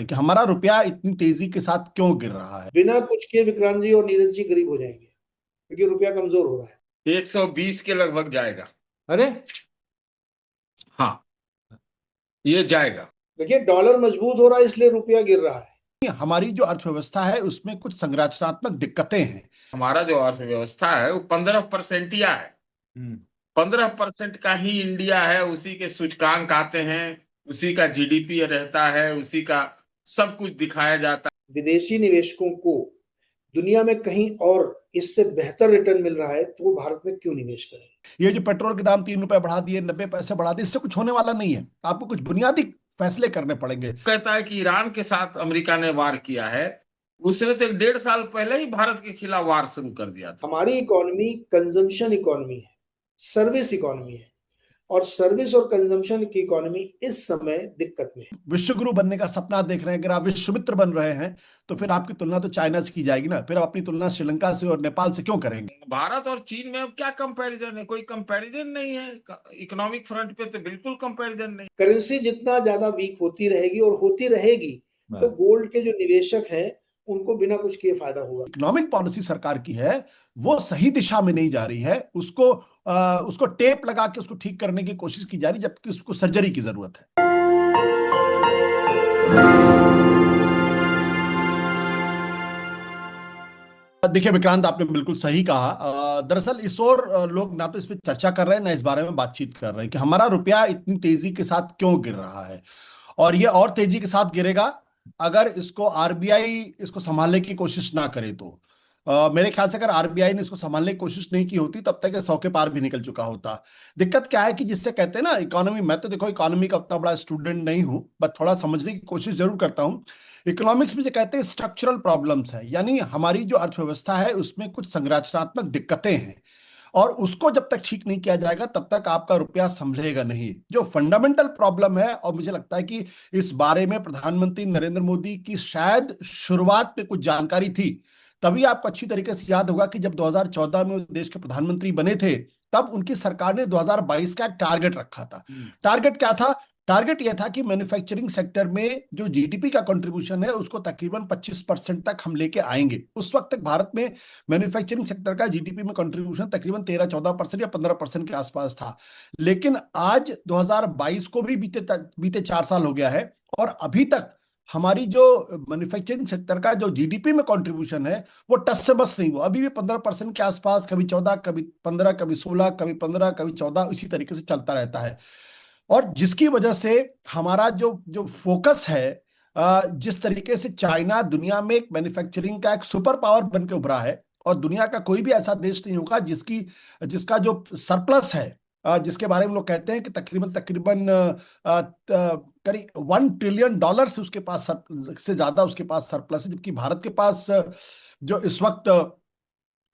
कि हमारा रुपया इतनी तेजी के साथ क्यों गिर रहा है। बिना कुछ किए विक्रांत जी और नीरज जी गरीब हो जाएंगे, क्योंकि रुपया कमजोर हो रहा है। 120 के लगभग जाएगा। अरे हाँ, ये जाएगा। देखिए, डॉलर मजबूत हो रहा है इसलिए रुपया गिर रहा है। हमारी जो अर्थव्यवस्था है उसमें कुछ संरचनात्मक दिक्कतें हैं। हमारा जो अर्थव्यवस्था है वो 15% या है। 15% का ही इंडिया है, उसी के सूचकांक आते हैं, उसी का जीडीपी रहता है, उसी का सब कुछ दिखाया जाता विदेशी निवेशकों को दुनिया में कहीं और इससे बेहतर रिटर्न मिल रहा है, तो वो भारत में क्यों निवेश करें। ये जो पेट्रोल के दाम 3 रुपए बढ़ा दिए, 90 पैसे बढ़ा दिए, इससे कुछ होने वाला नहीं है। आपको कुछ बुनियादी फैसले करने पड़ेंगे। है। कहता है कि ईरान के साथ अमेरिका ने वार किया है, उसने तो 1.5 साल पहले ही भारत के खिलाफ वार शुरू कर दिया था। हमारी इकोनॉमी कंजम्पशन इकोनॉमी है, सर्विस इकोनॉमी है, और सर्विस और कंजम्पशन की इकोनॉमी इस समय दिक्कत में है। विश्व गुरु बनने का सपना देख रहे हैं, अगर आप विश्व मित्र बन रहे हैं तो फिर आपकी तुलना तो चाइना से की जाएगी ना। फिर आप अपनी तुलना श्रीलंका से और नेपाल से क्यों करेंगे। भारत और चीन में अब क्या कंपैरिजन है? कोई कंपैरिजन नहीं है। इकोनॉमिक फ्रंट पे तो बिल्कुल कंपैरिजन नहीं। करेंसी जितना ज्यादा वीक होती रहेगी और होती रहेगी, तो गोल्ड के जो निवेशक हैं उनको बिना कुछ किए फायदा होगा। इकोनॉमिक पॉलिसी सरकार की है, वो सही दिशा में नहीं जा रही है। उसको टेप लगा के उसको ठीक करने की कोशिश की जा रही, जबकि उसको सर्जरी की जरूरत है। देखिए विक्रांत, आपने बिल्कुल सही कहा। दरअसल इस ओर लोग ना तो इस पे चर्चा कर रहे हैं, ना इस बारे में बातचीत कर रहे हैं कि हमारा रुपया इतनी तेजी के साथ क्यों गिर रहा है। और ये और तेजी के साथ गिरेगा अगर इसको आरबीआई इसको संभालने की कोशिश ना करे तो। मेरे ख्याल से अगर आरबीआई ने इसको संभालने की कोशिश नहीं की होती तब तक ये 100 के पार भी निकल चुका होता। दिक्कत क्या है कि जिससे कहते हैं ना इकोनॉमी, मैं तो देखो इकोनॉमी का उतना बड़ा स्टूडेंट नहीं हूं, बट थोड़ा समझने की कोशिश जरूर करता हूं। इकोनॉमिक्स में जो कहते हैं स्ट्रक्चरल प्रॉब्लम्स है, यानी हमारी जो अर्थव्यवस्था है उसमें कुछ संरचनात्मक दिक्कतें हैं, और उसको जब तक ठीक नहीं किया जाएगा तब तक आपका रुपया संभलेगा नहीं। जो फंडामेंटल प्रॉब्लम है, और मुझे लगता है कि इस बारे में प्रधानमंत्री नरेंद्र मोदी की शायद शुरुआत में कुछ जानकारी थी, तभी आपको अच्छी तरीके से याद होगा कि जब 2014 में वो देश के प्रधानमंत्री बने थे, तब उनकी सरकार ने 2022 का एक टारगेट रखा था। टारगेट क्या था? टारगेट यह था कि मैन्युफैक्चरिंग सेक्टर में जो जीडीपी का कंट्रीब्यूशन है उसको तकरीबन 25% तक हम लेके आएंगे। उस वक्त तक भारत में मैन्युफैक्चरिंग सेक्टर का जीडीपी में कंट्रीब्यूशन तकरीबन 13-14% या 15% के आसपास था। लेकिन आज 2022 को भी बीते बीते 4 साल हो गया है, और अभी तक हमारी जो मैन्युफैक्चरिंग सेक्टर का जो जीडीपी में कंट्रीब्यूशन है वो टस से बस नहीं हुआ। अभी भी 15% के आसपास, कभी 14, कभी 15, कभी 16, कभी 15, कभी 14, इसी तरीके से चलता रहता है। और जिसकी वजह से हमारा जो जो फोकस है, जिस तरीके से चाइना दुनिया में एक मैन्युफैक्चरिंग का एक सुपर पावर बन के उभरा है, और दुनिया का कोई भी ऐसा देश नहीं होगा जिसका जो सरप्लस है, जिसके बारे में लोग कहते हैं कि तकरीबन तकरीबन करीब $1 ट्रिलियन से उसके पास से ज्यादा उसके पास सरप्लस है, जबकि भारत के पास जो इस वक्त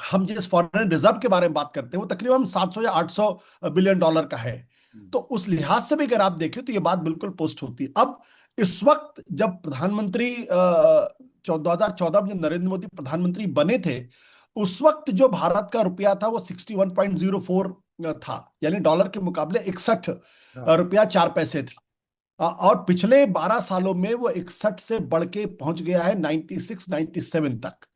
हम जिस फॉरेन रिजर्व के बारे में बात करते हैं वो तकरीबन 700 या $800 बिलियन का है। तो उस लिहाज से भी अगर आप देखें तो ये बात बिल्कुल पोस्ट होती है। अब इस वक्त जब प्रधानमंत्री 2014 में जब नरेंद्र मोदी प्रधानमंत्री बने थे, उस वक्त जो भारत का रुपया था वो 61.04 था, यानी डॉलर के मुकाबले 61 रुपया 4 पैसे था। और पिछले 12 सालों में वो 61 से बढ़ के पहुंच गया है 96-97 तक।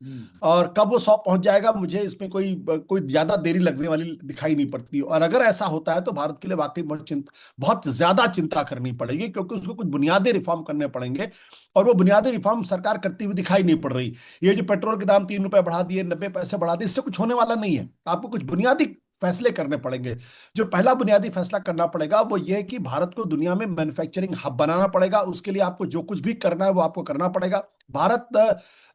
और कब वो 100 पहुंच जाएगा, मुझे इसमें कोई कोई ज्यादा देरी लगने वाली दिखाई नहीं पड़ती। और अगर ऐसा होता है तो भारत के लिए वाकई बहुत ज्यादा चिंता करनी पड़ेगी, क्योंकि उसको कुछ बुनियादी रिफॉर्म करने पड़ेंगे, और वो बुनियादी रिफॉर्म सरकार करती हुई दिखाई नहीं पड़ रही। ये जो पेट्रोल के दाम 3 रुपए बढ़ा दिए, 90 पैसे बढ़ा दिए, इससे कुछ होने वाला नहीं है। आपको कुछ बुनियादी फैसले करने पड़ेंगे। जो पहला बुनियादी फैसला करना पड़ेगा वो ये है कि भारत को दुनिया में मैन्युफैक्चरिंग हब बनाना पड़ेगा। उसके लिए आपको जो कुछ भी करना है वो आपको करना पड़ेगा। भारत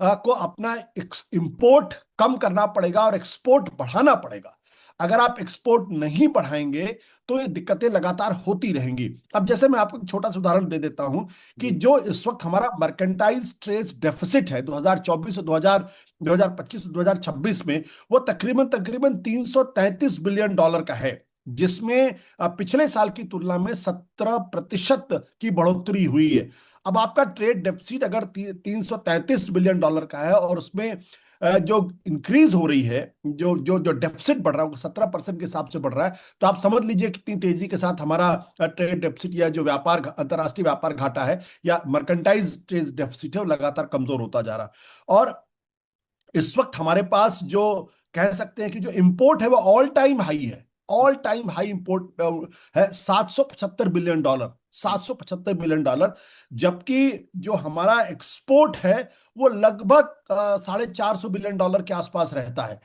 को अपना इंपोर्ट कम करना पड़ेगा और एक्सपोर्ट बढ़ाना पड़ेगा। अगर आप एक्सपोर्ट नहीं बढ़ाएंगे तो ये दिक्कतें लगातार होती रहेंगी। अब जैसे मैं आपको एक छोटा सा उदाहरण दे देता हूं कि जो इस वक्त हमारा मर्केंटाइज ट्रेड डेफिसिट है 2024 और 2025 और 2026 में, वो तकरीबन तकरीबन $333 बिलियन का है, जिसमें पिछले साल की तुलना में 17% की बढ़ोतरी हुई है। अब आपका ट्रेड डेफिसिट अगर $333 बिलियन का है, और उसमें जो इंक्रीज हो रही है, जो जो जो डेफिसिट बढ़ रहा है वो 17% के हिसाब से बढ़ रहा है। तो आप समझ लीजिए कितनी तेजी के साथ हमारा ट्रेड डेफिसिट या जो व्यापार अंतर्राष्ट्रीय व्यापार घाटा है या मर्केंटाइज ट्रेड डेफिसिट है वो लगातार कमजोर होता जा रहा है। और इस वक्त हमारे पास जो कह सकते हैं कि जो इंपोर्ट है वो ऑल टाइम हाई है, ऑल टाइम हाई इंपोर्ट है, $775 बिलियन, $775 बिलियन। जबकि जो हमारा एक्सपोर्ट है वो लगभग $450 बिलियन के आसपास रहता है।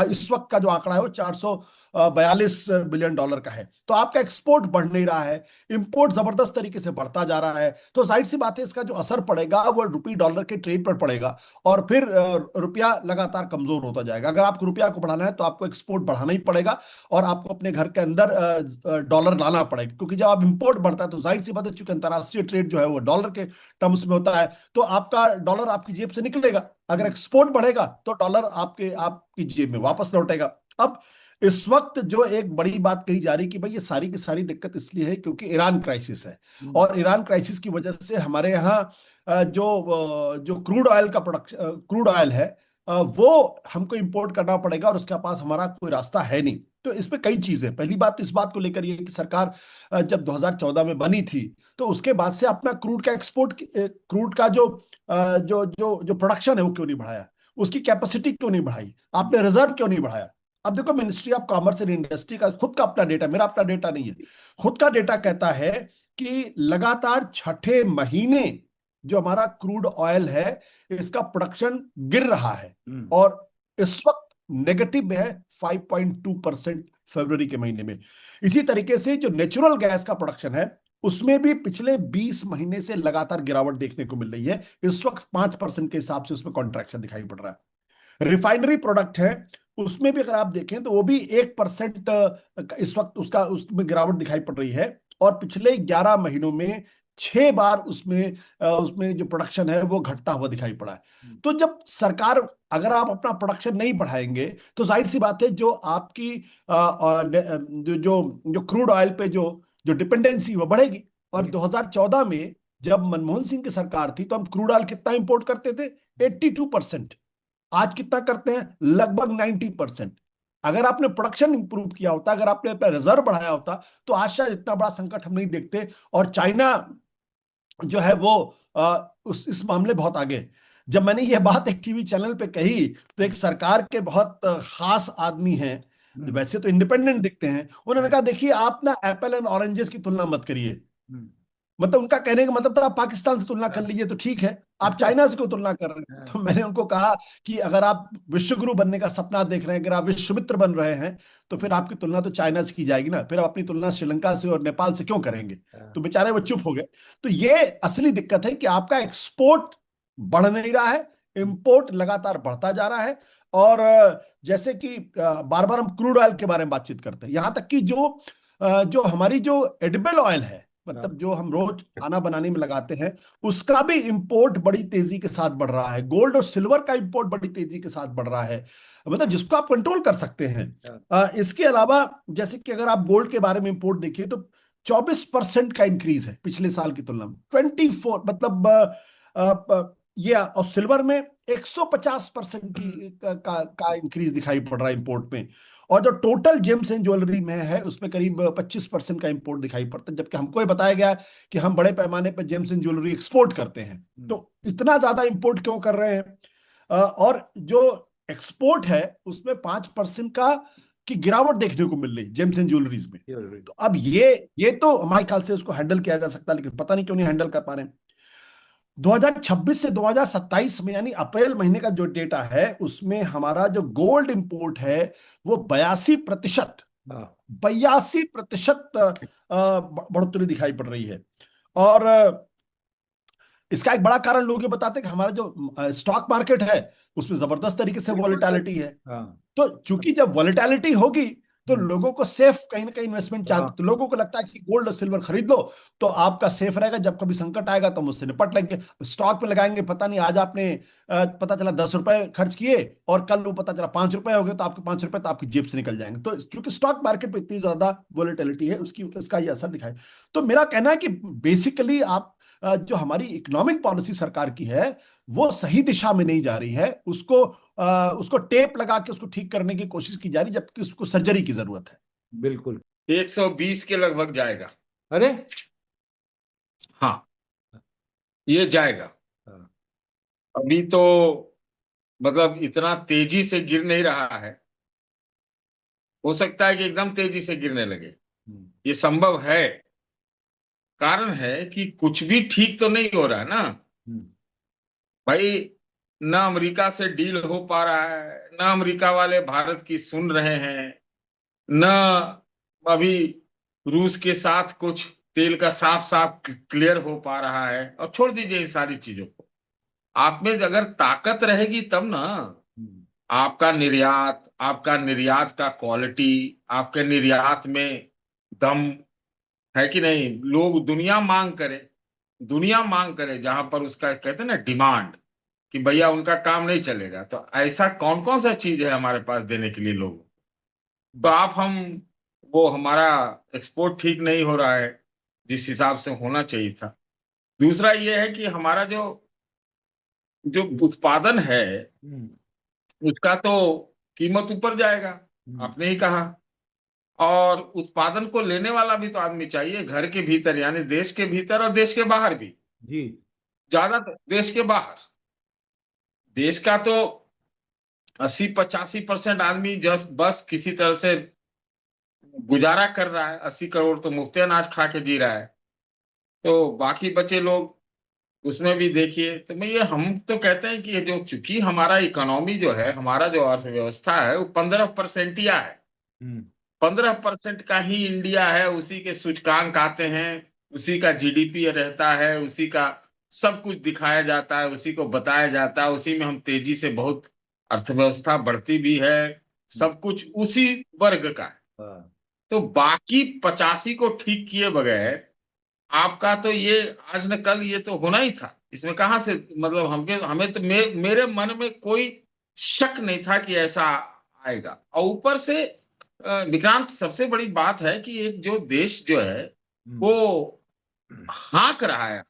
इस वक्त का जो आंकड़ा है वो $442 बिलियन का है। तो आपका एक्सपोर्ट बढ़ नहीं रहा है, इंपोर्ट जबरदस्त तरीके से बढ़ता जा रहा है। तो जाहिर सी बात है इसका जो असर पड़ेगा वो रुपये डॉलर के ट्रेड पर पड़ेगा, और फिर रुपया लगातार कमजोर होता जाएगा। अगर आपको रुपया को बढ़ाना है तो आपको एक्सपोर्ट बढ़ाना ही पड़ेगा और आपको अपने घर के अंदर डॉलर लाना पड़ेगा, क्योंकि जब आप इंपोर्ट बढ़ता है तो जाहिर सी बात है चूंकि अंतर्राष्ट्रीय ट्रेड जो है वो डॉलर के टर्म्स में होता है, तो आपका डॉलर आपकी जेब से निकलेगा। अगर एक्सपोर्ट बढ़ेगा तो डॉलर आपकी जेब में वापस लौटेगा। अब इस वक्त जो एक बड़ी बात कही जा रही कि भाई ये सारी की सारी दिक्कत इसलिए है क्योंकि ईरान क्राइसिस है, और ईरान क्राइसिस की वजह से हमारे यहाँ जो क्रूड ऑयल का प्रोडक्शन, क्रूड ऑयल है, वो हमको इंपोर्ट करना पड़ेगा और उसके पास हमारा कोई रास्ता है नहीं। तो इस पे कई चीजें, पहली बात तो इस बात को लेकर ये कि सरकार जब 2014 में बनी थी तो उसके बाद से अपना क्रूड का एक्सपोर्ट, क्रूड का जो प्रोडक्शन है वो क्यों नहीं बढ़ाया, उसकी कैपेसिटी क्यों नहीं बढ़ाई, आपने रिजर्व क्यों नहीं बढ़ाया। अब देखो ministry of commerce and industry का खुद का अपना डेटा, मेरा अपना डेटा नहीं है, खुद का डेटा कहता है कि लगातार छठे महीने जो हमारा क्रूड ऑयल है इसका प्रोडक्शन गिर रहा है, और इस वक्त नेगेटिव में है 5.2% फरवरी के महीने में। इसी तरीके से जो नेचुरल गैस का प्रोडक्शन है उसमें भी पिछले 20 महीने से लगातार गिरावट देखने को मिल रही है। इस वक्त 5% के हिसाब से उसमें कॉन्ट्रैक्शन दिखाई पड़ रहा है। रिफाइनरी प्रोडक्ट है उसमें भी अगर आप देखें तो वो भी 1% इस वक्त उसमें गिरावट दिखाई पड़ रही है, और पिछले 11 महीनों में 6 बार उसमें जो प्रोडक्शन है वो घटता हुआ दिखाई पड़ा है। तो जब सरकार, अगर आप अपना प्रोडक्शन नहीं बढ़ाएंगे तो जाहिर सी बात है जो आपकी जो जो जो क्रूड ऑयल पे जो जो डिपेंडेंसी वो बढ़ेगी। और 2014 में जब मनमोहन सिंह की सरकार थी तो हम क्रूड ऑयल कितना इंपोर्ट करते थे, 82%। आज कितना करते हैं, लगभग 90%। अगर आपने प्रोडक्शन इंप्रूव किया होता, अगर आपने अपना रिजर्व बढ़ाया होता तो आज शायद इतना बड़ा संकट हम नहीं देखते। और चाइना जो है वो इस मामले बहुत आगे। जब मैंने ये बात एक टीवी चैनल पे कही तो एक सरकार के बहुत खास आदमी हैं, वैसे तो इंडिपेंडेंट दिखते हैं, उन्होंने कहा देखिए आप ना एप्पल एंड ऑरेंजेस की तुलना मत करिए। मतलब उनका कहने का मतलब था आप पाकिस्तान से तुलना कर लीजिए तो ठीक है, आप चाइना से क्यों तुलना कर रहे हैं। तो मैंने उनको कहा कि अगर आप विश्वगुरु बनने का सपना देख रहे हैं, अगर आप विश्वमित्र बन रहे हैं तो फिर आपकी तुलना तो चाइना से की जाएगी ना, फिर आप अपनी तुलना श्रीलंका से और नेपाल से क्यों करेंगे। तो बेचारे वो चुप हो गए। तो ये असली दिक्कत है कि आपका एक्सपोर्ट बढ़ नहीं रहा है, इंपोर्ट लगातार बढ़ता जा रहा है। और जैसे कि बार बार हम क्रूड ऑयल के बारे में बातचीत करते हैं, यहां तक कि जो हमारी जो एडिबल ऑयल है, मतलब जो हम रोज खाना बनाने में लगाते हैं, उसका भी इंपोर्ट बड़ी तेजी के साथ बढ़ रहा है। गोल्ड और सिल्वर का इंपोर्ट बड़ी तेजी के साथ बढ़ रहा है, मतलब जिसको आप कंट्रोल कर सकते हैं। इसके अलावा जैसे कि अगर आप गोल्ड के बारे में इंपोर्ट देखिए तो 24% का इंक्रीज है पिछले साल की तुलना में, 24, मतलब ये। और सिल्वर में 150% का इंक्रीज दिखाई पड़ रहा है इंपोर्ट में। और जो टोटल जेम्स एंड ज्वेलरी में है उसमें करीब 25% का इंपोर्ट दिखाई पड़ता है, जबकि हमको ये बताया गया कि हम बड़े पैमाने पर जेम्स एंड ज्वेलरी एक्सपोर्ट करते हैं। तो इतना ज्यादा इंपोर्ट क्यों कर रहे हैं। और जो एक्सपोर्ट है उसमें 5% की गिरावट देखने को मिल रही जेम्स एंड ज्वेलरीज में। तो अब ये तो हमारे ख्याल से उसको हैंडल किया जा सकता है, लेकिन पता नहीं क्यों नहीं हैंडल कर पा रहे हैं। 2026 से 2027 में यानी अप्रैल महीने का जो डेटा है उसमें हमारा जो गोल्ड इंपोर्ट है वो 82% बढ़ोतरी दिखाई पड़ रही है। और इसका एक बड़ा कारण लोग ये बताते हैं कि हमारा जो स्टॉक मार्केट है उसमें जबरदस्त तरीके से वॉलेटिलिटी है। तो चूंकि जब वॉलेटिलिटी होगी तो लोगों को सेफ कहीं ना कहीं इन्वेस्टमेंट चाहते, तो लोगों को लगता है कि गोल्ड और सिल्वर खरीद लो तो आपका सेफ रहेगा, जब कभी संकट आएगा तो हम उससे निपट लेंगे। स्टॉक पे लगाएंगे, पता नहीं आज आपने पता चला 10 रुपए खर्च किए और कल वो पता चला 5 रुपए हो गए, तो आपके 5 रुपए तो आपकी जेब से निकल जाएंगे। तो चूंकि स्टॉक मार्केट पे इतनी ज्यादा वॉलेटिलिटी है उसका ये असर दिखाए। तो मेरा कहना है कि बेसिकली आप जो हमारी इकोनॉमिक पॉलिसी सरकार की है वो सही दिशा में नहीं जा रही है। उसको टेप लगा के उसको ठीक करने की कोशिश की जा रही है, जबकि उसको सर्जरी की जरूरत है। बिल्कुल 120 के लगभग जाएगा। अरे हाँ, ये जाएगा। हाँ, अभी तो मतलब इतना तेजी से गिर नहीं रहा है, हो सकता है कि एकदम तेजी से गिरने लगे, हम्म, ये संभव है। कारण है कि कुछ भी ठीक तो नहीं हो रहा है ना हम्म, भाई। ना अमेरिका से डील हो पा रहा है, ना अमेरिका वाले भारत की सुन रहे हैं, ना अभी रूस के साथ कुछ तेल का साफ साफ क्लियर हो पा रहा है। और छोड़ दीजिए इन सारी चीजों को, आप में अगर ताकत रहेगी तब ना हम्म, आपका निर्यात का क्वालिटी, आपके निर्यात में दम है कि नहीं। लोग दुनिया मांग करे जहां पर उसका कहते हैं ना डिमांड, कि भैया उनका काम नहीं चलेगा, तो ऐसा कौन कौन सा चीज है हमारे पास देने के लिए लोग। तो आप हम वो हमारा एक्सपोर्ट ठीक नहीं हो रहा है जिस हिसाब से होना चाहिए था। दूसरा ये है कि हमारा जो जो उत्पादन है हम्म, उसका तो कीमत ऊपर जाएगा, हम्म, आपने ही कहा। और उत्पादन को लेने वाला भी तो आदमी चाहिए घर के भीतर, यानी देश के भीतर और देश के बाहर भी। जी ज्यादातर देश के बाहर, देश का तो 80-85% आदमी जस्ट बस किसी तरह से गुजारा कर रहा है। 80 करोड़ तो मुफ्त अनाज खा के जी रहा है, तो बाकी बचे लोग उसमें भी देखिए। तो मैं ये हम तो कहते हैं कि ये जो चूंकि हमारा इकोनॉमी जो है, हमारा जो अर्थव्यवस्था है वो 15% ही है। हम्म, 15% का ही इंडिया है, उसी के सूचकांक आते हैं, उसी का जीडीपी रहता है, उसी का सब कुछ दिखाया जाता है, उसी को बताया जाता है, उसी में हम तेजी से बहुत अर्थव्यवस्था बढ़ती भी है। सब कुछ उसी वर्ग का है। हाँ, तो बाकी 85 को ठीक किए बगैर आपका तो ये आज न कल ये तो होना ही था। इसमें कहां से मतलब हमें तो मेरे मन में कोई शक नहीं था कि ऐसा आएगा। और ऊपर से विक्रांत, सबसे बड़ी बात है कि एक जो देश जो है वो हम्म, हाँक रहा है।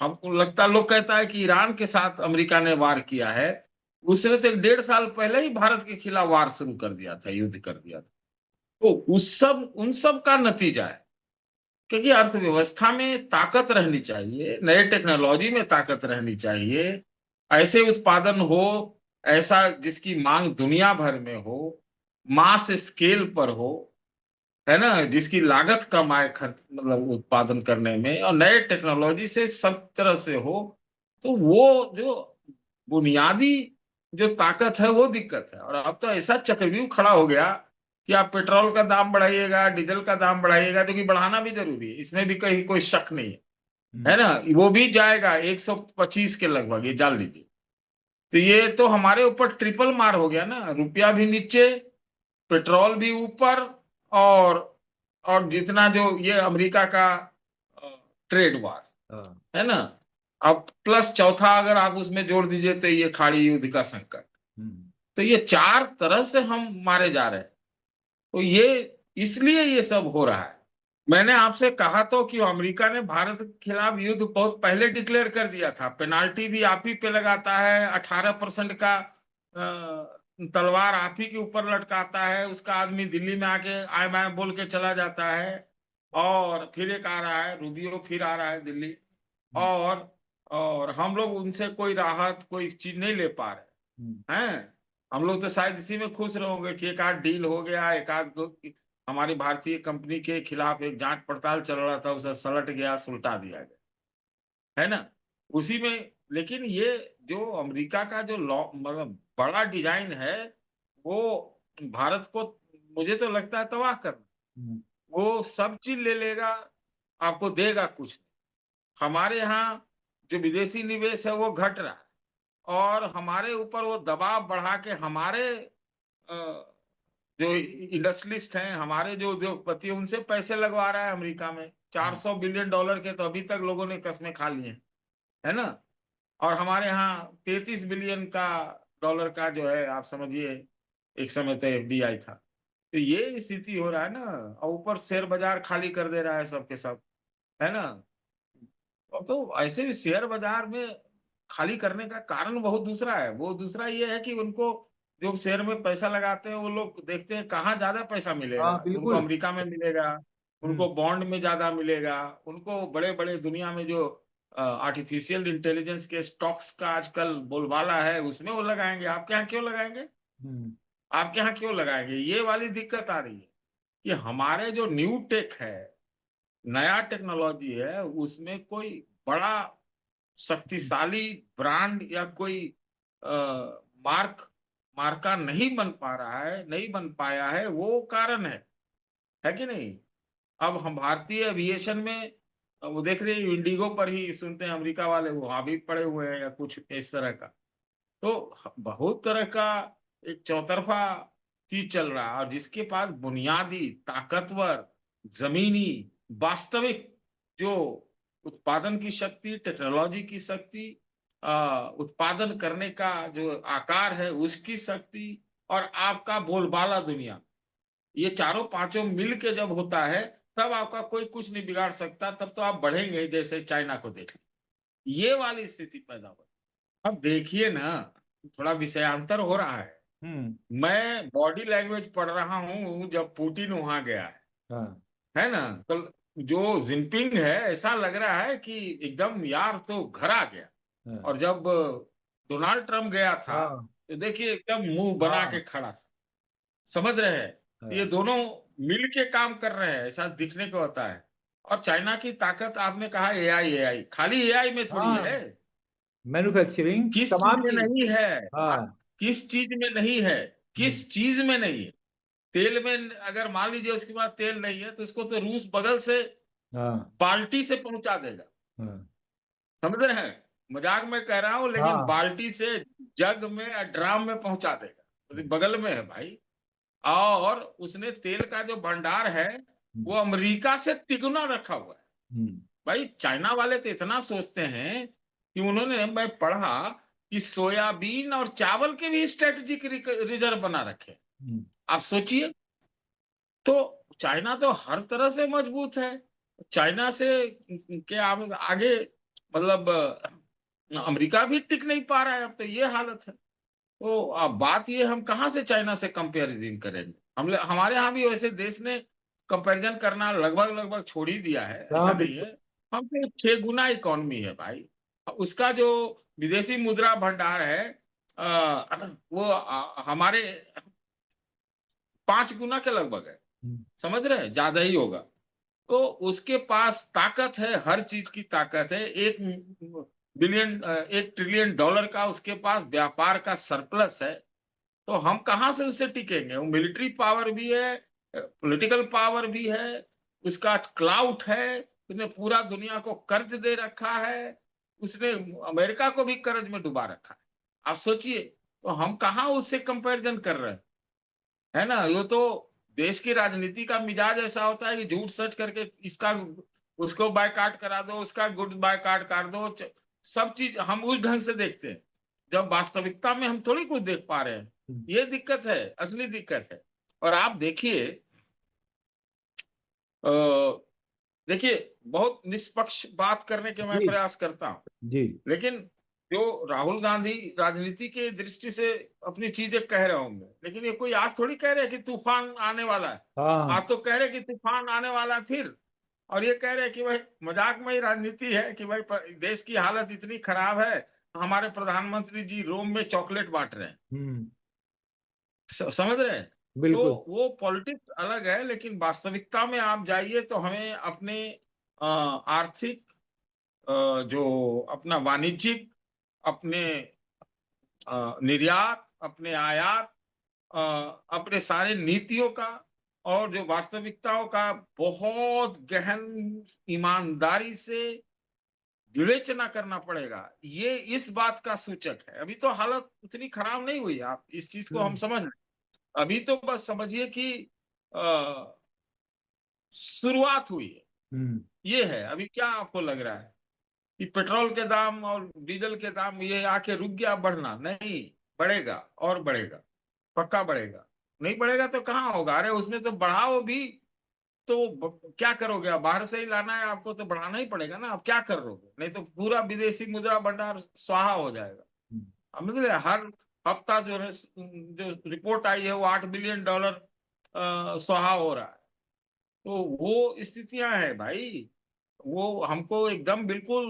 हमको लगता, लोग कहता है कि ईरान के साथ अमेरिका ने वार किया है, उसने तो 1.5 साल पहले ही भारत के खिलाफ वार शुरू कर दिया था, युद्ध कर दिया था। तो उन सब का नतीजा है। क्योंकि अर्थव्यवस्था में ताकत रहनी चाहिए, नए टेक्नोलॉजी में ताकत रहनी चाहिए, ऐसे उत्पादन हो, ऐसा जिसकी मांग दुनिया भर में हो, मास स्केल पर हो, है ना, जिसकी लागत कम आए खर्च मतलब उत्पादन करने में, और नए टेक्नोलॉजी से सब तरह से हो। तो वो जो बुनियादी जो ताकत है वो दिक्कत है। और अब तो ऐसा चक्रव्यूह खड़ा हो गया कि आप पेट्रोल का दाम बढ़ाइएगा, डीजल का दाम बढ़ाइएगा, जो कि बढ़ाना भी जरूरी है, इसमें भी कहीं कोई शक नहीं है हम्म, ना। वो भी जाएगा 125 के लगभग, ये जान लीजिए। तो ये तो हमारे ऊपर ट्रिपल मार हो गया ना, रुपया भी नीचे, पेट्रोल भी ऊपर, और जितना जो ये अमेरिका का ट्रेड वार हाँ, है ना, अब प्लस चौथा अगर आप उसमें जोड़ दीजिए तो ये खाड़ी युद्ध का संकट। हम्म, तो ये चार तरह से हम मारे जा रहे हैं। तो ये इसलिए ये सब हो रहा है। मैंने आपसे कहा तो कि अमेरिका ने भारत के खिलाफ युद्ध बहुत पहले डिक्लेयर कर दिया था, पेनाल्टी भी आप ही पे लगाता है, 18% का तलवार आप ही के ऊपर लटकाता है, उसका आदमी दिल्ली में आके आए बाएं बोल के चला जाता है। और फिर एक आ रहा है रूबियो, फिर आ रहा है दिल्ली, हम्म, और हम लोग उनसे कोई राहत कोई चीज नहीं ले पा हम्म, रहे हैं। हम लोग तो शायद इसी में खुश रहोगे कि एक आध डील हो गया, एक आध हमारी भारतीय कंपनी के खिलाफ एक जांच पड़ताल चल रहा था, वो सब सलट गया, सुलटा दिया गया, है ना, उसी में। लेकिन ये जो अमेरिका का जो लॉ मतलब बड़ा डिजाइन है, वो भारत को मुझे तो लगता है तबाह करना। हम्म, वो सब चीज ले लेगा, आपको देगा कुछ। हमारे यहाँ जो विदेशी निवेश है वो घट रहा है, और हमारे ऊपर वो दबाव बढ़ा के हमारे जो इंडस्ट्रियलिस्ट हैं, हमारे जो उद्योगपति हैं, उनसे पैसे लगवा रहा है अमेरिका में। $400 बिलियन के तो अभी तक लोगों ने कस्में खा ली हैं, है ना। और हमारे यहाँ 33 बिलियन का डॉलर का जो है, आप समझिए एक समय तो एफडीआई था। तो ये स्थिति हो रहा है ना, और ऊपर शेयर बाजार खाली कर दे रहा है सबके सब, है ना। तो ऐसे भी शेयर बाजार में खाली करने का कारण बहुत दूसरा है। वो दूसरा ये है कि उनको जो शेयर में पैसा लगाते हैं वो लोग देखते हैं कहाँ ज्यादा पैसा मिलेगा। हाँ उनको बिल्कुल। अमेरिका में मिलेगा, हम्म। उनको बॉन्ड में ज्यादा मिलेगा, उनको बड़े बड़े दुनिया में जो आर्टिफिशियल इंटेलिजेंस के स्टॉक्स का आजकल बोलबाला है उसमें वो लगाएंगे। आपके यहाँ क्यों लगाएंगे? हम्म। आपके यहाँ क्यों लगाएंगे? ये वाली दिक्कत आ रही है कि हमारे जो न्यू टेक है, नया टेक्नोलॉजी है, उसमें कोई बड़ा शक्तिशाली ब्रांड या कोई मार्का नहीं बन पा रहा है, नहीं बन पाया है, वो कारण है कि नहीं? अब हम भारतीय एविएशन में वो देख रहे हैं, इंडिगो पर ही सुनते हैं अमेरिका वाले वहां भी पड़े हुए हैं या कुछ इस तरह का। तो बहुत तरह का एक चौतरफा चीज चल रहा है, और जिसके पास बुनियादी ताकतवर जमीनी वास्तविक जो उत्पादन की शक्ति, टेक्नोलॉजी की शक्ति, उत्पादन करने का जो आकार है उसकी शक्ति, और आपका बोलबाला दुनिया, ये चारों पांचों मिल के जब होता है तब आपका कोई कुछ नहीं बिगाड़ सकता। तब तो आप बढ़ेंगे, जैसे चाइना को देख लीजिए, ये वाली स्थिति पैदा हो। अब देखिए ना, थोड़ा विषयांतर हो रहा है। मैं बॉडी लैंग्वेज पढ़ रहा हूं जब पुतिन वहां गया हाँ। है ना, तो जो जिनपिंग है ऐसा लग रहा है कि एकदम यार तो घर आ गया। हाँ। और जब डोनाल्ड ट्रम्प गया था हाँ। तो देखिए एकदम मुंह बना के हाँ। खड़ा था। समझ रहे हैं? ये हाँ। दोनों मिल के काम कर रहे हैं, ऐसा दिखने को होता है। और चाइना की ताकत, आपने कहा एआई, एआई खाली एआई में थोड़ी है, हाँ मैन्युफैक्चरिंग किस चीज तमाम में चीज। नहीं है, हाँ। किस चीज में नहीं है, हम्म। किस चीज में नहीं है। तेल में अगर मान लीजिए उसके बाद तेल नहीं है तो इसको तो रूस बगल से हाँ। बाल्टी से पहुंचा देगा। हाँ। समझ रहे हैं? मजाक में कह रहा हूं, लेकिन हाँ। बाल्टी से जग में या ड्राम में पहुंचा देगा, तो बगल में है भाई। और उसने तेल का जो भंडार है वो हम्म। अमेरिका से तिगुना रखा हुआ है। हम्म। भाई चाइना वाले तो इतना सोचते हैं कि उन्होंने, मैं पढ़ा कि सोयाबीन और चावल के भी स्ट्रेटेजिक रिजर्व बना रखे। हम्म। आप सोचिए, तो चाइना तो हर तरह से मजबूत है। चाइना से के आगे मतलब अमेरिका भी टिक नहीं पा रहा है, अब तो ये हालत है। तो अब बात ये, हम कहाँ से चाइना से कंपेरिजन करेंगे? हमारे यहाँ भी वैसे देश ने कंपैरिजन करना लगभग लगभग छोड़ ही दिया है, ऐसा हाँ नहीं है। बिल्कुल। हम तो 6 गुना इकोनॉमी है भाई। उसका जो विदेशी मुद्रा भंडार है वो हमारे 5 गुना के लगभग है। हम्म। समझ रहे हैं? ज्यादा ही होगा। तो उसके पास ताकत है, हर चीज की ताकत है। 1 ट्रिलियन डॉलर का उसके पास व्यापार का सरप्लस है। तो हम कहाँ से उससे टिकेंगे? वो मिलिट्री पावर भी है, पॉलिटिकल पावर भी है, उसका क्लाउट है, उसने पूरा दुनिया को कर्ज दे रखा है, उसने अमेरिका को भी कर्ज में डुबा रखा है। आप सोचिए, तो हम कहाँ उससे कंपैरिजन कर रहे हैं? है ना? ये तो देश की राजनीति का मिजाज ऐसा होता है कि झूठ सच करके इसका उसको बायकाट करा दो, उसका गुड बायकाट कर दो, सब चीज हम उस ढंग से देखते हैं, जब वास्तविकता में हम थोड़ी कुछ देख पा रहे हैं। ये दिक्कत है, असली दिक्कत है। और आप देखिए, अ, देखिए, बहुत निष्पक्ष बात करने के मैं जी। प्रयास करता हूं, जी। लेकिन जो राहुल गांधी राजनीति की दृष्टि से अपनी चीजें कह रहे होंगे, लेकिन ये कोई आज थोड़ी कह रहे हैं कि तूफान आने वाला है। हाँ। आज तो कह रहे हैं कि तूफान आने वाला है फिर। और ये कह रहे हैं कि भाई मजाक में ही राजनीति है कि भाई देश की हालत इतनी खराब है, हमारे प्रधानमंत्री जी रोम में चॉकलेट बांट रहे हैं। हम्म। समझ रहे हैं? तो बिल्कुल। वो पॉलिटिक्स अलग है, लेकिन वास्तविकता में आप जाइए तो हमें अपने आर्थिक, जो अपना वाणिज्यिक, अपने निर्यात, अपने आयात, अ, अपने सारे नीतियों का और जो वास्तविकताओं का बहुत गहन ईमानदारी से विवेचना करना पड़ेगा। ये इस बात का सूचक है। अभी तो हालत उतनी खराब नहीं हुई, आप इस चीज को हम हम्म। समझ लें। अभी तो बस समझिए कि अ, शुरुआत हुई है। हम्म। ये है। अभी क्या आपको लग रहा है कि पेट्रोल के दाम और डीजल के दाम ये आके रुक गया बढ़ना? नहीं, बढ़ेगा और बढ़ेगा, पक्का बढ़ेगा। नहीं बढ़ेगा तो कहाँ होगा? अरे उसमें तो बढ़ाओ भी, क्या करोगे? आप बाहर से ही लाना है आपको, तो बढ़ाना ही पड़ेगा ना। आप क्या करोगे? नहीं तो पूरा विदेशी मुद्रा भंडार स्वाहा हो जाएगा। अब मतलब हर हफ्ता जो है, जो रिपोर्ट आई है, वो $8 बिलियन स्वाहा हो रहा है। तो वो स्थितियां हैं भाई। वो हमको एकदम बिल्कुल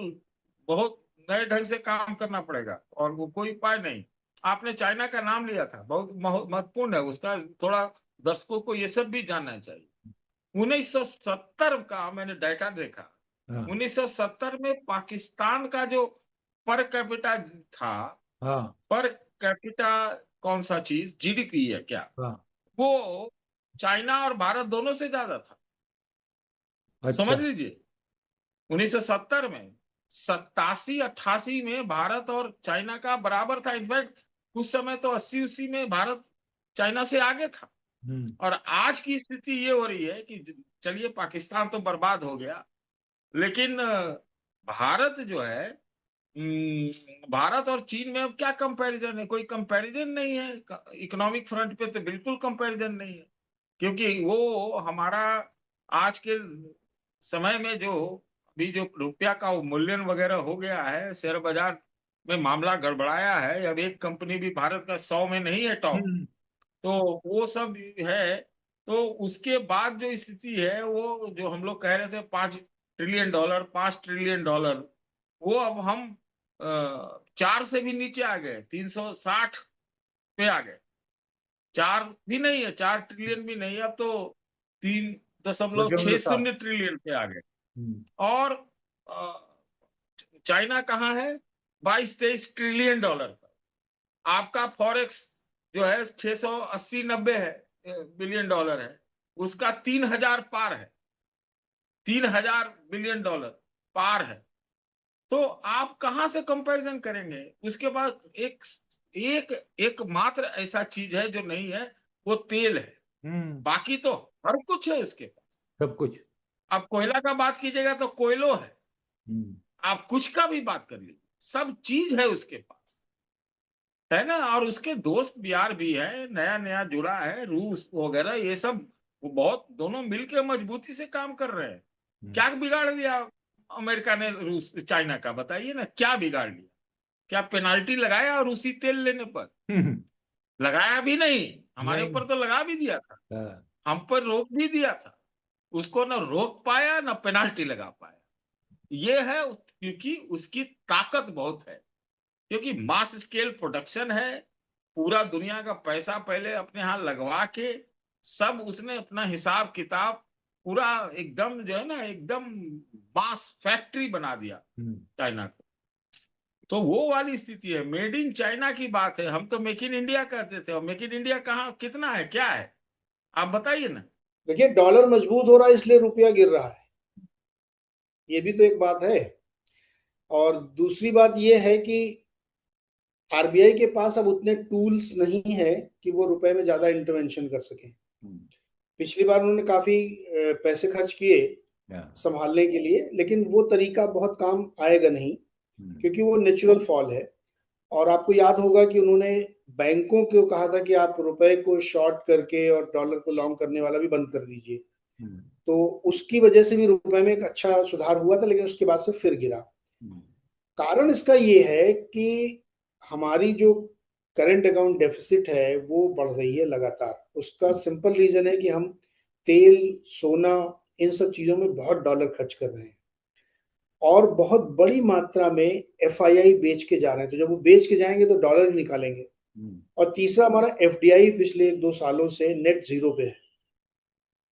बहुत नए ढंग से काम करना पड़ेगा, और वो कोई उपाय नहीं। आपने चाइना का नाम लिया था, बहुत महत्वपूर्ण है उसका, थोड़ा दर्शकों को ये सब भी जानना चाहिए। 1970 का मैंने डाटा देखा। 1970 में पाकिस्तान का जो पर कैपिटा था, पर कैपिटा कौन सा चीज, जीडीपी है क्या, वो चाइना और भारत दोनों से ज्यादा था। समझ लीजिए, 1970 में 87-88 में भारत और चाइना का बराबर था। इनफैक्ट कुछ समय तो 80-80 में भारत चाइना से आगे था। और आज की स्थिति ये हो रही है कि चलिए पाकिस्तान तो बर्बाद हो गया, लेकिन भारत जो है, भारत और चीन में अब क्या कंपैरिजन है? कोई कंपैरिजन नहीं है। इकोनॉमिक फ्रंट पे तो बिल्कुल कंपैरिजन नहीं है, क्योंकि वो हमारा आज के समय में जो अभी जो रुपया का मूल्यन वगैरह हो गया है, शेयर बाजार में मामला गड़बड़ाया है। अब एक कंपनी भी भारत का 100 में नहीं है टॉप, तो वो सब है। तो उसके बाद जो स्थिति है, वो जो हम लोग कह रहे थे $5 ट्रिलियन, $5 ट्रिलियन, वो अब हम 4 से भी नीचे आ गए, 360 पे आ गए। 4 भी नहीं है, 4 ट्रिलियन भी नहीं है, अब तो 3.60 ट्रिलियन पे आ गए। और चाइना कहाँ है? $22-23 ट्रिलियन पर। आपका फॉरेक्स जो है 680-90 बिलियन है, उसका 3000 पार है, $3000 बिलियन पार है। तो आप कहां से कंपैरिजन करेंगे? उसके बाद एक मात्र ऐसा चीज है जो नहीं है, वो तेल है। बाकी तो हर कुछ है उसके पास, सब कुछ। आप कोयला का बात कीजिएगा तो कोयलो है, आप कुछ का भी बात कर लीजिए, सब चीज है उसके पास, है ना। और उसके दोस्त यार भी है, नया नया जुड़ा है, रूस वगैरह, ये सब वो बहुत दोनों मिलकर मजबूती से काम कर रहे हैं। क्या बिगाड़ दिया अमेरिका ने रूस चाइना का? बताइए ना, क्या बिगाड़ लिया? क्या पेनाल्टी लगाया रूसी तेल लेने पर? लगाया भी नहीं, हमारे ऊपर तो लगा भी दिया था, हम पर रोक भी दिया था। उसको ना रोक पाया ना पेनाल्टी लगा पाया। ये है क्योंकि उसकी ताकत बहुत है, क्योंकि मास स्केल प्रोडक्शन है। पूरा दुनिया का पैसा पहले अपने यहाँ लगवा के सब उसने अपना हिसाब किताब पूरा एकदम जो है ना, एकदम मास फैक्ट्री बना दिया चाइना को। तो वो वाली स्थिति है। मेड इन चाइना की बात है, हम तो मेक इन इंडिया कहते थे, और मेक इन इंडिया कहाँ, कितना है, क्या है, आप बताइए ना। देखिए, डॉलर मजबूत हो रहा है इसलिए रुपया गिर रहा है, ये भी तो एक बात है। और दूसरी बात ये है कि आरबीआई के पास अब उतने टूल्स नहीं है कि वो रुपए में ज्यादा इंटरवेंशन कर सके। पिछली बार उन्होंने काफी पैसे खर्च किए संभालने के लिए, लेकिन वो तरीका बहुत काम आएगा नहीं, क्योंकि वो नेचुरल फॉल है। और आपको याद होगा कि उन्होंने बैंकों को कहा था कि आप रुपए को शॉर्ट करके और डॉलर को लॉन्ग करने वाला भी बंद कर दीजिए। तो उसकी वजह से भी रुपए में एक अच्छा सुधार हुआ था, लेकिन उसके बाद से फिर गिरा। कारण इसका ये है कि हमारी जो करंट अकाउंट डेफिसिट है वो बढ़ रही है लगातार। उसका सिंपल रीजन है कि हम तेल, सोना, इन सब चीजों में बहुत डॉलर खर्च कर रहे हैं, और बहुत बड़ी मात्रा में एफआईआई बेच के जा रहे हैं। तो जब वो बेच के जाएंगे तो डॉलर ही निकालेंगे। और तीसरा, हमारा एफडीआई पिछले 1-2 सालों से नेट जीरो पे है।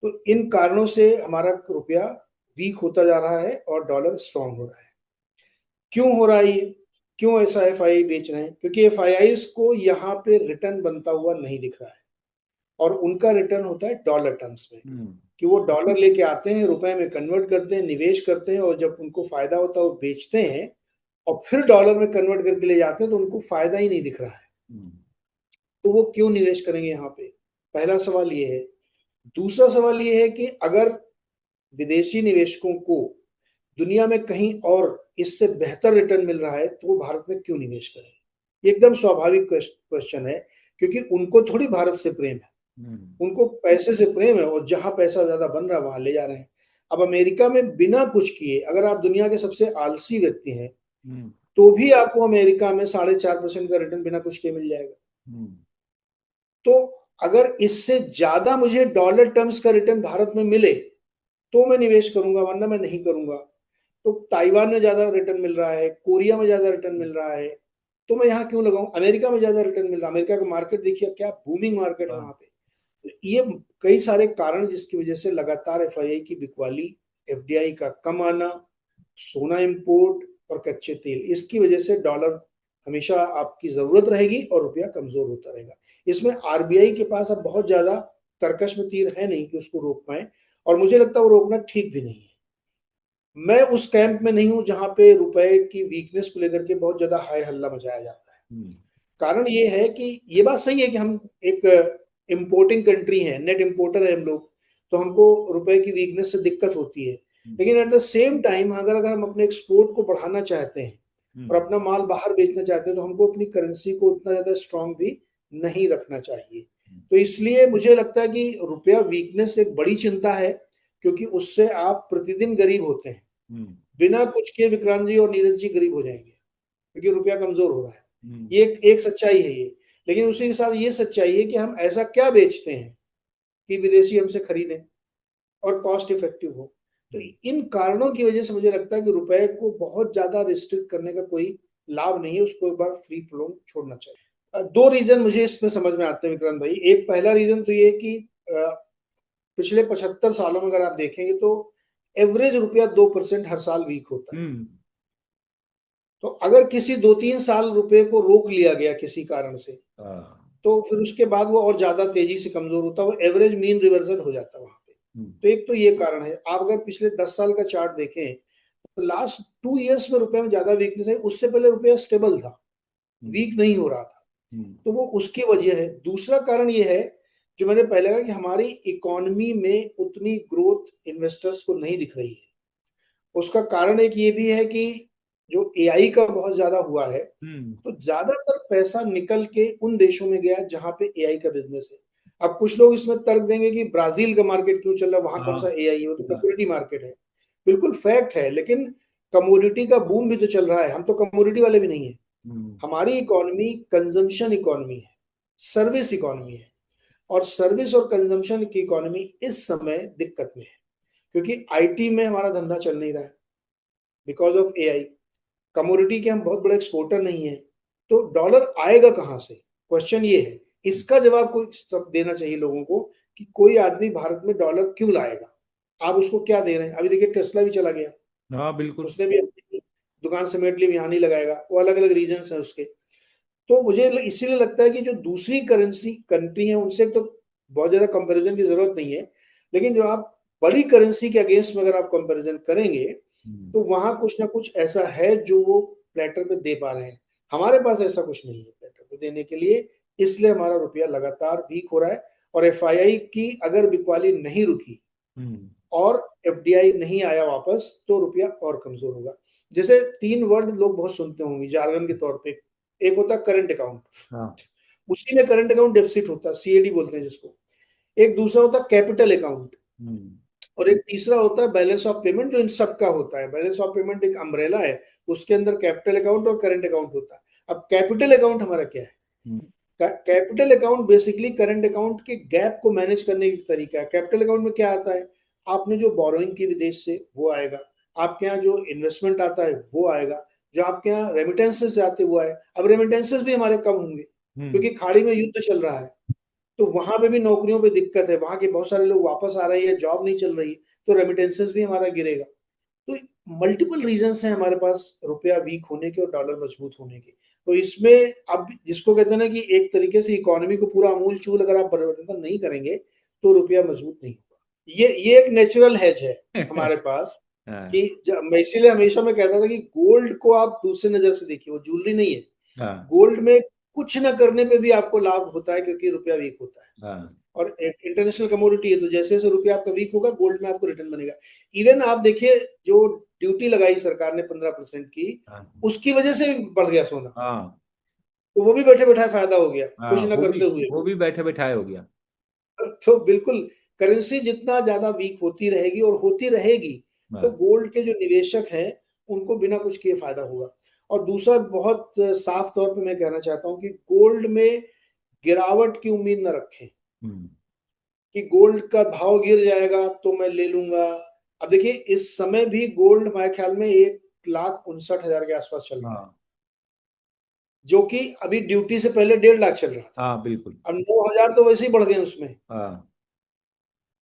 तो इन कारणों से हमारा रुपया वीक होता जा रहा है और डॉलर स्ट्रांग हो रहा है। क्यों हो रहा है ये? क्यों ऐसा एफआईआई बेच रहे हैं? क्योंकि एफआईआई को यहाँ पे रिटर्न बनता हुआ नहीं दिख रहा है, और उनका रिटर्न होता है डॉलर टर्म्स में, कि वो डॉलर लेके आते हैं, रुपए में कन्वर्ट करते हैं, निवेश करते हैं, और जब उनको फायदा होता है वो बेचते हैं, और फिर डॉलर में कन्वर्ट करके ले जाते हैं, तो उनको फायदा ही नहीं दिख रहा है। तो वो क्यों निवेश करेंगे यहाँ पे? पहला सवाल ये है। दूसरा सवाल ये है कि अगर विदेशी निवेशकों को दुनिया में कहीं और इससे बेहतर रिटर्न मिल रहा है तो वो भारत में क्यों निवेश करें? एकदम स्वाभाविक क्वेश्चन है, क्योंकि उनको थोड़ी भारत से प्रेम है, उनको पैसे से प्रेम है और जहां पैसा ज्यादा बन रहा है वहां ले जा रहे हैं। अब अमेरिका में बिना कुछ किए, अगर आप दुनिया के सबसे आलसी व्यक्ति हैं तो भी आपको अमेरिका में 4.5% का रिटर्न बिना कुछ किए मिल जाएगा। तो अगर इससे ज्यादा मुझे डॉलर टर्म्स का रिटर्न भारत में मिले तो मैं निवेश करूंगा, वरना मैं नहीं करूंगा। तो ताइवान में ज्यादा रिटर्न मिल रहा है, कोरिया में ज्यादा रिटर्न मिल रहा है, तो मैं यहाँ क्यों लगाऊं? अमेरिका में ज्यादा रिटर्न मिल रहा है, अमेरिका का मार्केट देखिए क्या बूमिंग मार्केट है वहां पे। तो ये कई सारे कारण जिसकी वजह से लगातार एफआईआई की बिकवाली, एफडीआई का कम आना, सोना इंपोर्ट और कच्चे तेल, इसकी वजह से डॉलर हमेशा आपकी जरूरत रहेगी और रुपया कमजोर होता रहेगा। इसमें आरबीआई के पास अब बहुत ज्यादा तरकश में तीर है नहीं कि उसको रोक पाए, और मुझे लगता है वो रोकना ठीक भी नहीं है। मैं उस कैंप में नहीं हूं जहां पे रुपए की वीकनेस को लेकर के बहुत ज्यादा हाय हल्ला मचाया जाता है। कारण ये है कि ये बात सही है कि हम एक इंपोर्टिंग कंट्री है, नेट इंपोर्टर है हम लोग, तो हमको रुपए की वीकनेस से दिक्कत होती है। लेकिन एट द सेम टाइम अगर अगर हम अपने एक्सपोर्ट को बढ़ाना चाहते हैं और अपना माल बाहर बेचना चाहते हैं तो हमको अपनी करेंसी को उतना ज्यादा स्ट्रांग भी नहीं रखना चाहिए। तो इसलिए मुझे लगता है कि रुपया वीकनेस एक बड़ी चिंता है, क्योंकि उससे आप प्रतिदिन गरीब होते हैं। बिना कुछ किए विक्रांत जी और नीरज जी गरीब हो जाएंगे, क्योंकि रुपया कमजोर हो रहा है। ये एक सच्चाई है ये। लेकिन उसी के साथ ये सच्चाई है कि हम ऐसा क्या बेचते हैं कि विदेशी हमसे खरीदें और कॉस्ट इफेक्टिव हो। तो इन कारणों की वजह से मुझे लगता है कि रुपए को बहुत ज्यादा रिस्ट्रिक्ट करने का कोई लाभ नहीं है, उसको एक बार फ्री फ्लो छोड़ना चाहिए। दो रीजन मुझे इसमें समझ में आते हैं विक्रांत भाई। एक पहला रीजन तो ये कि पिछले 75 सालों में अगर आप देखेंगे तो एवरेज रुपया 2% हर साल वीक होता है। तो अगर किसी 2-3 साल रुपए को रोक लिया गया किसी कारण से, तो फिर उसके बाद वो और ज्यादा तेजी से कमजोर होता है, वो एवरेज मीन रिवर्जन हो जाता है वहां पे। तो एक तो ये कारण है। आप अगर पिछले 10 साल का चार्ट देखें तो लास्ट 2 इयर्स में रुपए में ज्यादा वीकनेस है, उससे पहले रुपया स्टेबल था, वीक नहीं हो रहा था। तो वो उसकी वजह है। दूसरा कारण ये है जो मैंने पहले कहा कि हमारी इकोनॉमी में उतनी ग्रोथ इन्वेस्टर्स को नहीं दिख रही है। उसका कारण एक ये भी है कि जो एआई का बहुत ज्यादा हुआ है, तो ज्यादातर पैसा निकल के उन देशों में गया जहां पे एआई का बिजनेस है। अब कुछ लोग इसमें तर्क देंगे कि ब्राजील का मार्केट क्यों चल रहा है, वहां कौन सा एआई है, वो तो कमोडिटी मार्केट है। बिल्कुल फैक्ट है, लेकिन कमोडिटी का बूम भी तो चल रहा है। हम तो कमोडिटी वाले भी नहीं है। हमारी इकोनॉमी कंजम्पशन इकोनॉमी है, सर्विस इकोनॉमी है, और सर्विस और कंजम्पशन की इकोनॉमी इस समय दिक्कत में है, क्योंकि आईटी में हमारा धंधा चल नहीं रहा है बिकॉज ऑफ एआई। कमोडिटी के हम बहुत बड़े एक्सपोर्टर नहीं है, तो डॉलर आएगा कहां से, क्वेश्चन ये है। इसका जवाब कोई सब देना चाहिए लोगों को कि कोई आदमी भारत में डॉलर क्यों लाएगा, आप उसको क्या दे रहे हैं। अभी देखिए टेस्ला भी चला गया। हाँ बिल्कुल, उसने भी अपनी दुकान समेट ली, यहाँ नहीं लगाएगा। वो अलग अलग रीजन है उसके। तो मुझे इसीलिए लगता है कि जो दूसरी करेंसी कंट्री है उनसे तो बहुत ज्यादा कंपैरिजन की जरूरत नहीं है, लेकिन जो आप बड़ी करेंसी के अगेंस्ट में अगर आप कंपैरिजन करेंगे तो वहां कुछ ना कुछ ऐसा है जो वो प्लेटर पे दे पा रहे हैं। हमारे पास ऐसा कुछ नहीं है प्लेटर पे देने के लिए, इसलिए हमारा रुपया लगातार वीक हो रहा है। और एफआईआई की अगर बिकवाली नहीं रुकी और एफडीआई नहीं आया वापस, तो रुपया और कमजोर होगा। जैसे 3 वर्ड लोग बहुत सुनते होंगे जार्गन के तौर पे। एक होता है करंट अकाउंट, उसी में करंट अकाउंट डेफिसिट होता है, सीएडी बोलते हैं जिसको। एक दूसरा होता है कैपिटल अकाउंट, और एक तीसरा होता है बैलेंस ऑफ पेमेंट, जो इन सब का होता है। बैलेंस ऑफ पेमेंट एक अम्ब्रेला है, उसके अंदर कैपिटल अकाउंट और करंट अकाउंट होता है। अब कैपिटल अकाउंट हमारा क्या है? Capital account basically current account के गैप को मैनेज करने का तरीका है। कैपिटल अकाउंट में क्या आता है? आपने जो बोरोइंग की विदेश से वो आएगा, आपके यहाँ जो इन्वेस्टमेंट आता है वो आएगा, जो आपके यहाँ रेमिटेंसेस आते वो आए। अब रेमिटेंसेस भी हमारे कम होंगे क्योंकि खाड़ी में युद्ध चल रहा है, तो वहां पे भी नौकरियों पे दिक्कत है, वहां के बहुत सारे लोग वापस आ रहे हैं, जॉब नहीं चल रही, तो रेमिटेंसेस भी हमारा गिरेगा। तो मल्टीपल रीजंस हैं हमारे पास रुपया वीक होने के और डॉलर मजबूत होने के। तो इसमें अब जिसको कहते हैं ना कि एक तरीके से इकोनॉमी को पूरा अमूल चूल अगर आप परिवर्तन नहीं करेंगे तो रुपया मजबूत नहीं होगा। ये एक नेचुरल हेज है हमारे पास कि मैं इसीलिए हमेशा मैं कहता था कि गोल्ड को आप दूसरे नजर से देखिए, वो ज्वेलरी नहीं है। गोल्ड में कुछ ना करने पे भी आपको लाभ होता है क्योंकि रुपया वीक होता है, और एक इंटरनेशनल कमोडिटी है, तो जैसे जैसे रुपया आपका वीक होगा गोल्ड में आपको रिटर्न बनेगा। इवन आप देखिए जो ड्यूटी लगाई सरकार ने 15% की, उसकी वजह से बढ़ गया सोना। तो वो भी बैठे बैठाए फायदा हो गया, कुछ ना करते हुए। वो भी बैठे बैठाए हो गया। तो बिल्कुल करेंसी जितना ज्यादा वीक होती रहेगी और होती रहेगी तो गोल्ड के जो निवेशक हैं उनको बिना कुछ किए फायदा होगा। और दूसरा बहुत साफ तौर पे मैं कहना चाहता हूं कि गोल्ड में गिरावट की उम्मीद न रखें कि गोल्ड का भाव गिर जाएगा तो मैं ले लूंगा। अब देखिए इस समय भी गोल्ड हमारे ख्याल में 1,59,000 के आसपास चल रहा है, जो कि अभी ड्यूटी से पहले 1.5 लाख चल रहा था। हाँ बिल्कुल। अब 9,000 तो वैसे ही बढ़ गए उसमें।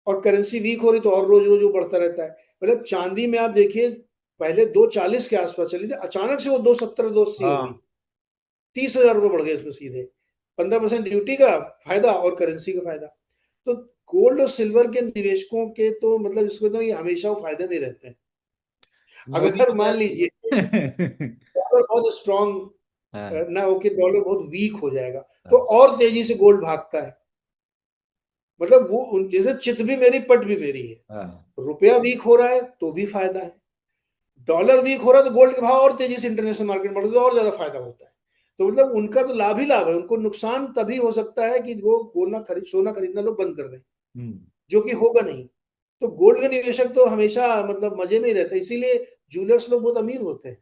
और करेंसी वीक हो रही तो और रोज रोज वो बढ़ता रहता है। मतलब चांदी में आप देखिए पहले 240 के आसपास चली थी, अचानक से वो 270 280 हो गई, 30,000 रुपये बढ़ गए इसमें सीधे। 15% ड्यूटी का फायदा और करेंसी का फायदा। तो गोल्ड और सिल्वर के निवेशकों के तो मतलब इसको तो ये हमेशा वो फायदे में रहते हैं। अगर मान लीजिए डॉलर बहुत स्ट्रॉन्ग ना होके डॉलर बहुत वीक हो जाएगा तो और तेजी से गोल्ड भागता है। मतलब वो जैसे चित भी मेरी पट भी मेरी है। रुपया वीक हो रहा है तो भी फायदा है, डॉलर वीक हो रहा है तो गोल्ड के भाव और तेजी से इंटरनेशनल मार्केट बढ़ तो और ज्यादा फायदा होता है। तो मतलब उनका तो लाभ ही लाभ है, उनको नुकसान तभी हो सकता है कि वो सोना खरीदना लोग बंद कर दें, जो कि होगा नहीं। तो गोल्ड के निवेशक तो हमेशा मतलब मजे में ही रहते हैं, इसीलिए ज्वेलर्स लोग बहुत अमीर होते हैं।